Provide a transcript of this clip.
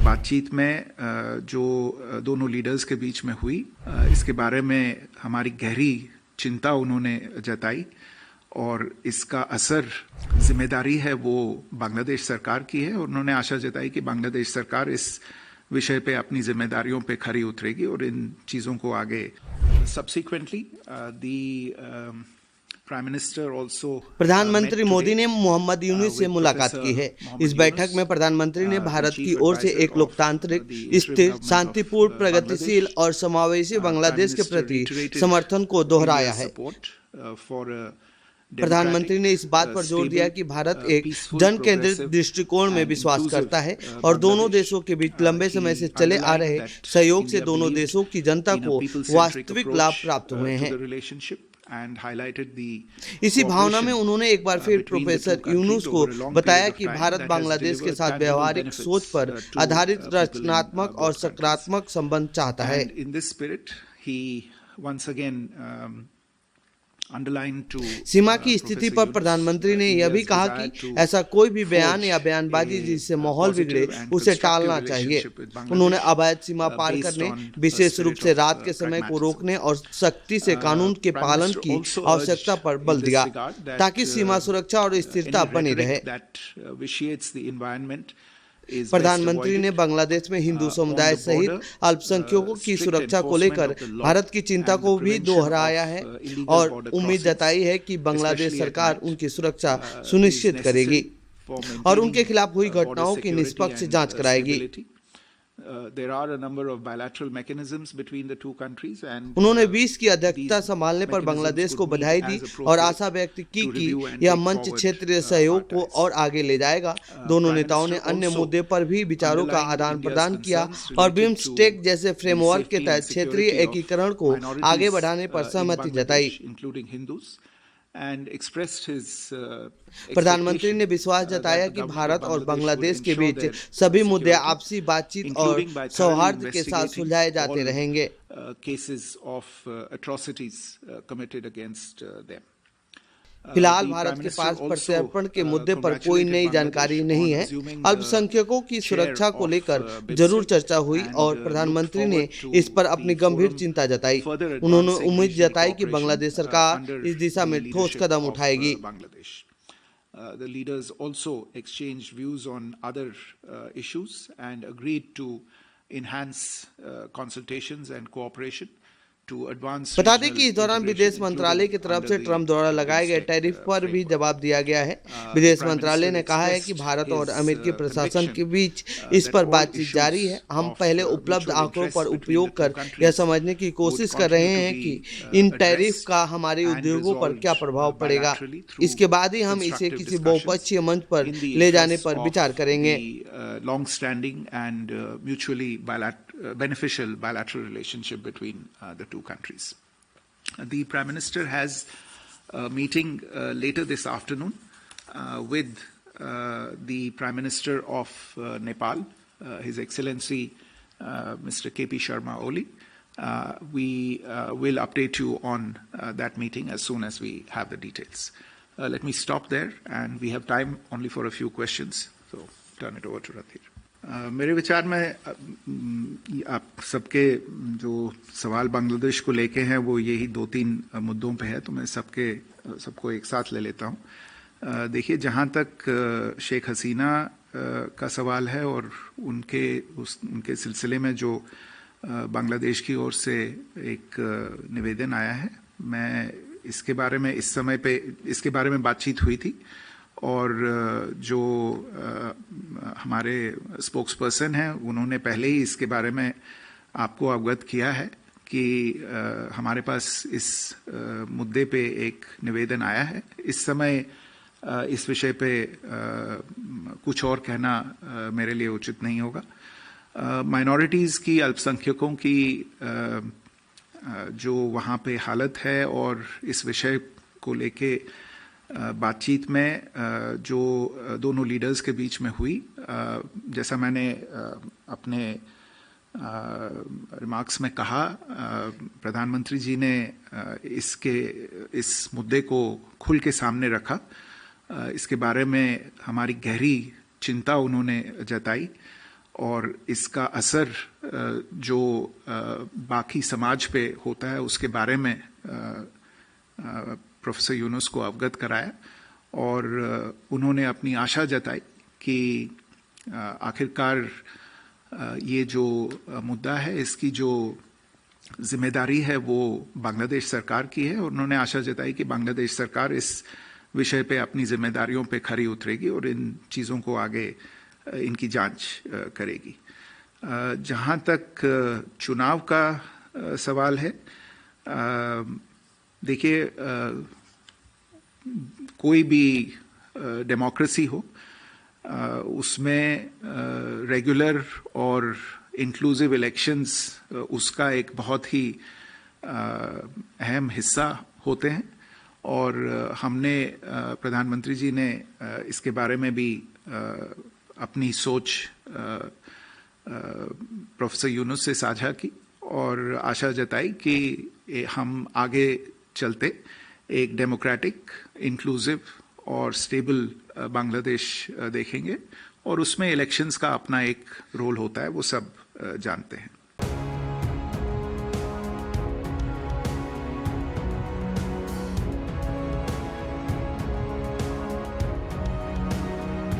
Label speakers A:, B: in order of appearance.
A: बातचीत में जो दोनों लीडर्स के बीच में हुई, इसके बारे में हमारी गहरी चिंता उन्होंने जताई और इसका असर जिम्मेदारी है वो बांग्लादेश सरकार की है। और उन्होंने आशा जताई कि बांग्लादेश सरकार इस विषय पे अपनी जिम्मेदारियों पे खरी उतरेगी और इन चीज़ों को आगे सब्सिक्वेंटली
B: प्रधानमंत्री मोदी ने मोहम्मद यूनुस से मुलाकात की है। इस बैठक में प्रधानमंत्री ने भारत की ओर से एक लोकतांत्रिक, स्थिर, शांतिपूर्ण, प्रगतिशील और समावेशी बांग्लादेश के प्रति समर्थन को दोहराया है। प्रधानमंत्री ने इस बात पर जोर दिया कि भारत एक जन केंद्रित दृष्टिकोण में विश्वास करता है और दोनों देशों के बीच लंबे समय से चले आ रहे सहयोग से दोनों देशों की जनता को वास्तविक लाभ प्राप्त हुए हैं। इसी भावना में उन्होंने एक बार फिर प्रोफेसर यूनुस को बताया कि भारत बांग्लादेश के साथ व्यवहारिक सोच पर आधारित रचनात्मक और सकारात्मक संबंध चाहता है। सीमा की स्थिति पर प्रधानमंत्री ने यह भी कहा कि ऐसा कोई भी बयान या बयानबाजी जिससे माहौल बिगड़े उसे टालना चाहिए। उन्होंने अवैध सीमा पार करने, विशेष रूप से रात के समय को रोकने और सख्ती से कानून के पालन की आवश्यकता पर बल दिया ताकि सीमा सुरक्षा और स्थिरता बनी रहे। प्रधानमंत्री ने बांग्लादेश में हिंदू समुदाय सहित अल्पसंख्यकों की सुरक्षा को लेकर भारत की चिंता को भी दोहराया है और उम्मीद जताई है कि बांग्लादेश सरकार उनकी सुरक्षा सुनिश्चित करेगी और उनके खिलाफ हुई घटनाओं की निष्पक्ष जांच कराएगी। उन्होंने 20 की अध्यक्षता संभालने पर बांग्लादेश को बधाई दी और आशा व्यक्त की कि यह मंच क्षेत्रीय सहयोग को और आगे ले जाएगा। दोनों नेताओं ने अन्य मुद्दे पर भी विचारों का आदान प्रदान किया और बिम्स्टेक जैसे फ्रेमवर्क के तहत क्षेत्रीय एकीकरण को आगे बढ़ाने पर सहमति जताई। प्रधानमंत्री ने विश्वास जताया कि भारत और बांग्लादेश के बीच सभी मुद्दे आपसी बातचीत और सौहार्द के साथ सुलझाए जाते रहेंगे। फिलहाल भारत के पास प्रत्यर्पण के मुद्दे पर कोई नई जानकारी नहीं है। अल्पसंख्यकों की सुरक्षा को लेकर जरूर चर्चा हुई और प्रधानमंत्री ने इस पर अपनी गंभीर चिंता जताई। उन्होंने उम्मीद जताई कि बांग्लादेश सरकार इस दिशा में ठोस कदम उठाएगी।
A: The leaders also exchanged views on other issues and agreed to enhance consultations and cooperation.
B: बता दें कि इस दौरान विदेश मंत्रालय की तरफ से ट्रंप द्वारा लगाए गए टैरिफ पर भी जवाब दिया गया है। विदेश मंत्रालय ने कहा है कि भारत और अमेरिकी प्रशासन के बीच इस पर बातचीत जारी है। हम पहले उपलब्ध आंकड़ों पर उपयोग कर यह समझने की कोशिश कर रहे हैं कि इन टैरिफ का हमारे उद्योगों पर क्या प्रभाव पड़ेगा। इसके बाद ही हम इसे किसी बहुपक्षीय मंच पर ले जाने पर विचार करेंगे।
A: Long standing and mutually beneficial bilateral relationship between the two countries. The Prime Minister has a meeting later this afternoon with the Prime Minister of Nepal, His Excellency Mr. KP Sharma Oli. We will update you on that meeting as soon as we have the details. Let me stop there, and we have time only for a few questions, so turn it over to Radhir. मेरे विचार में आप सबके जो सवाल बांग्लादेश को लेके हैं वो यही 2-3 मुद्दों पे है, तो मैं सबको एक साथ ले लेता हूँ। देखिए, जहाँ तक शेख हसीना का सवाल है और उनके सिलसिले में जो बांग्लादेश की ओर से एक निवेदन आया है, मैं इसके बारे में बातचीत हुई थी और जो हमारे स्पोक्सपर्सन हैं उन्होंने पहले ही इसके बारे में आपको अवगत किया है कि हमारे पास इस मुद्दे पे एक निवेदन आया है। इस समय इस विषय पे कुछ और कहना मेरे लिए उचित नहीं होगा। माइनॉरिटीज़ की, अल्पसंख्यकों की जो वहाँ पे हालत है और इस विषय को लेके बातचीत में जो दोनों लीडर्स के बीच में हुई, जैसा मैंने अपने रिमार्क्स में कहा, प्रधानमंत्री जी ने इस मुद्दे को खुल के सामने रखा। इसके बारे में हमारी गहरी चिंता उन्होंने जताई और इसका असर जो बाकी समाज पे होता है उसके बारे में प्रोफेसर यूनुस को अवगत कराया और उन्होंने अपनी आशा जताई कि आखिरकार ये जो मुद्दा है इसकी जो जिम्मेदारी है वो बांग्लादेश सरकार की है और उन्होंने आशा जताई कि बांग्लादेश सरकार इस विषय पे अपनी जिम्मेदारियों पे खरी उतरेगी और इन चीज़ों को आगे इनकी जांच करेगी। जहाँ तक चुनाव का सवाल है, देखिए कोई भी डेमोक्रेसी हो उसमें रेगुलर और इंक्लूसिव इलेक्शंस उसका एक बहुत ही अहम हिस्सा होते हैं और हमने प्रधानमंत्री जी ने इसके बारे में भी अपनी सोच प्रोफेसर यूनुस से साझा की और आशा जताई कि हम आगे चलते एक डेमोक्रेटिक, इंक्लूसिव और स्टेबल बांग्लादेश देखेंगे और उसमें इलेक्शंस का अपना एक रोल होता है, वो सब जानते हैं।